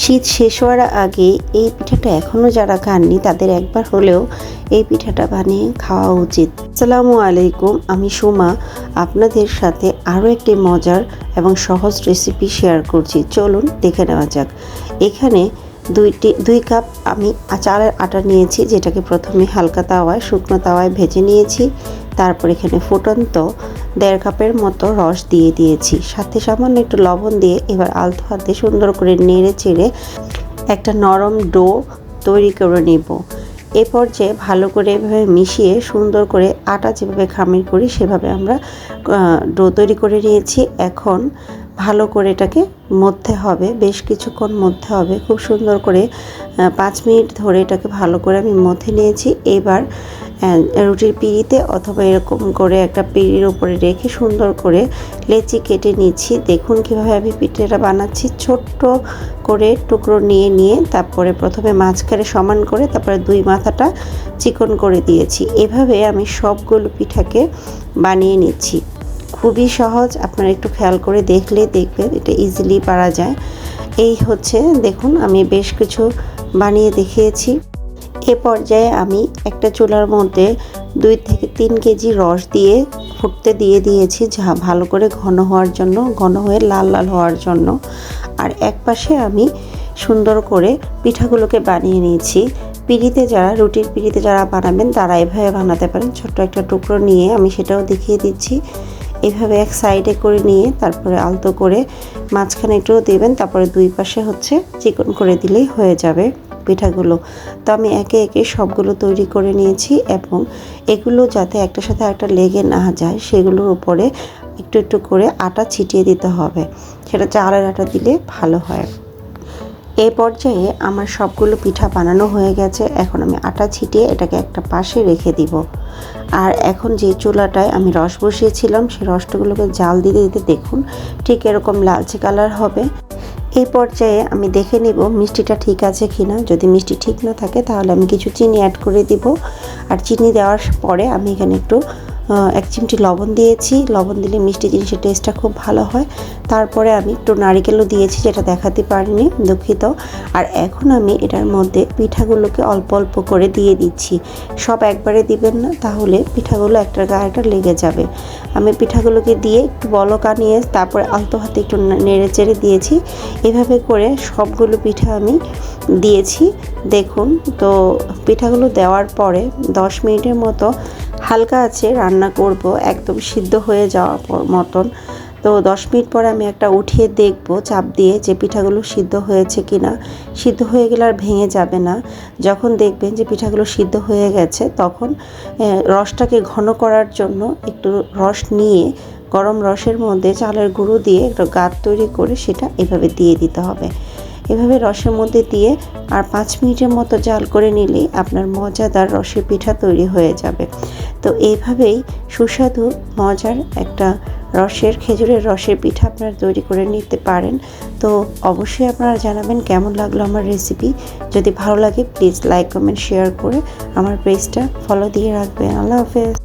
শীত শেষ হওয়ার আগে এই পিঠাটা এখনও যারা খাননি তাদের একবার হলেও এই পিঠাটা বানিয়ে খাওয়া উচিত। আসসালামু আলাইকুম, আমি সুমা আপনাদের সাথে আরও একটি মজার এবং সহজ রেসিপি শেয়ার করছি। চলুন দেখে নেওয়া যাক। এখানে 2 কাপ আমি চালের আটা নিয়েছি, যেটাকে প্রথমে হালকা তাওয়ায় শুকনো তাওয়ায় ভেজে নিয়েছি। তারপর এখানে ফুটন্ত 1.5 কাপের মতো রস দিয়ে দিয়েছি, সাথে সামান্য একটু লবণ দিয়ে এবার আলতো হাতে সুন্দর করে নেড়ে চেড়ে একটা নরম ডো তৈরি করে নেব। এ পর্যায়ে ভালো করে এভাবে মিশিয়ে সুন্দর করে আটা যেভাবে খামির করি সেভাবে আমরা ডো তৈরি করে নিয়েছি। এখন ভালো করে এটাকে মধ্যে হবে, বেশ কিছুক্ষণ মধ্যে হবে, খুব সুন্দর করে 5 মিনিট ধরে এটাকে ভালো করে আমি মধ্যে নিয়েছি। এবার রুটির পিঁড়িতে অথবা এরকম করে একটা পিঁড়ির উপরে রেখে সুন্দর করে লেচি কেটে নিচ্ছি। দেখুন কিভাবে আমি পিঠাটা বানাচ্ছি। ছোট্ট করে টুকরো নিয়ে তারপরে প্রথমে মাঝখানে সমান করে তারপরে 2 মাথাটা চিকন করে দিয়েছি। এভাবে আমি সবগুলো পিঠাকে বানিয়ে নিচ্ছি। খুবই সহজ, আপনারা একটু খেয়াল করে দেখলে দেখবেন এটা ইজিলি পারা যায়। এই হচ্ছে দেখুন আমি বেশ কিছু বানিয়ে দেখিয়েছি। এ পর্যায়ে আমি একটা চুলার মধ্যে 2 থেকে 3 কেজি রস দিয়ে ফুটতে দিয়েছি, যা ভালো করে ঘন হওয়ার জন্য, ঘন হয়ে লাল লাল হওয়ার জন্য। আর এক পাশে আমি সুন্দর করে পিঠাগুলোকে বানিয়ে নিয়েছি। রুটির পিঁড়িতে যারা বানাবেন তারা এভাবে বানাতে পারেন। ছোট্ট একটা টুকরো নিয়ে আমি সেটাও দেখিয়ে দিচ্ছি। এভাবে এক সাইডে করে নিয়ে তারপরে আলতো করে মাঝখানে একটু দেবেন, তারপরে 2 পাশে হচ্ছে চিকন করে দিলেই হয়ে যাবে পিঠাগুলো। তো আমি একে একে সবগুলো তৈরি করে নিয়েছি এবং এগুলো যাতে একটার সাথে একটা লেগে না যায় সেগুলোর উপরে একটু একটু করে আটা ছিটিয়ে দিতে হবে, সেটা চালের আটা দিলে ভালো হয়। এই পর্যায়ে আমার সবগুলো পিঠা বানানো হয়ে গেছে। এখন আমি আটা ছিটিয়ে এটাকে একটা পাশে রেখে দিব। আর এখন যে চুলাটায় আমি রস বসিয়েছিলাম সেই রসটাগুলোকে জাল দিতে দিতে দেখুন ঠিক এরকম লালচে কালার হবে। এই পর্যায়ে আমি দেখে নিব মিষ্টিটা ঠিক আছে কিনা। যদি মিষ্টি ঠিক না থাকে তাহলে আমি কিছু চিনি অ্যাড করে দিব। আর চিনি দেওয়ার পরে আমি এখানে একটু 1 চিমটি লবণ দিয়েছি। লবণ দিলে মিষ্টি জিনিসের টেস্টটা খুব ভালো হয়। তারপরে আমি একটু নারিকেলও দিয়েছি, যেটা দেখাতে পারিনি, দুঃখিত। আর এখন আমি এটার মধ্যে পিঠাগুলোকে অল্প অল্প করে দিয়ে দিচ্ছি। সব একবারে দিবেন না, তাহলে পিঠাগুলো একটার গায়ে একটা লেগে যাবে। আমি পিঠাগুলোকে দিয়ে একটু বলক আনিয়ে তারপরে আলতো হাতে একটু নেড়ে চেড়ে দিয়েছি। এভাবে করে সবগুলো পিঠা আমি দিয়েছি। দেখুন, তো পিঠাগুলো দেওয়ার পরে 10 মিনিটের মতো হালকা আছে রান্না করব, একদম সিদ্ধ হয়ে যাওয়ার মতন। তো 10 মিনিট পরে আমি একটা উঠিয়ে দেখব চাপ দিয়ে যে পিঠাগুলো সিদ্ধ হয়েছে কিনা। সিদ্ধ হয়ে গেলে আর ভেঙে যাবে না। যখন দেখবেন যে পিঠাগুলো সিদ্ধ হয়ে গেছে তখন রসটাকে ঘন করার জন্য একটু রস নিয়ে গরম রসের মধ্যে চালের গুঁড়ো দিয়ে একটা গাঁথ তৈরি করে সেটা এভাবে দিয়ে দিতে হবে। এভাবে রসের মধ্যে দিয়ে আর 5 মিনিটের মতো জাল করে নিলেই আপনার মজাদার রসের পিঠা তৈরি হয়ে যাবে। তো এইভাবেই সুস্বাদু মজার একটা খেজুরের রসের পিঠা আপনারা তৈরি করে নিতে পারেন। তো অবশ্যই আপনারা জানাবেন কেমন লাগলো আমার রেসিপি। যদি ভালো লাগে প্লিজ লাইক, কমেন্ট, শেয়ার করে আমার পেজটা ফলো দিয়ে রাখবেন। আল্লাহ হাফেজ।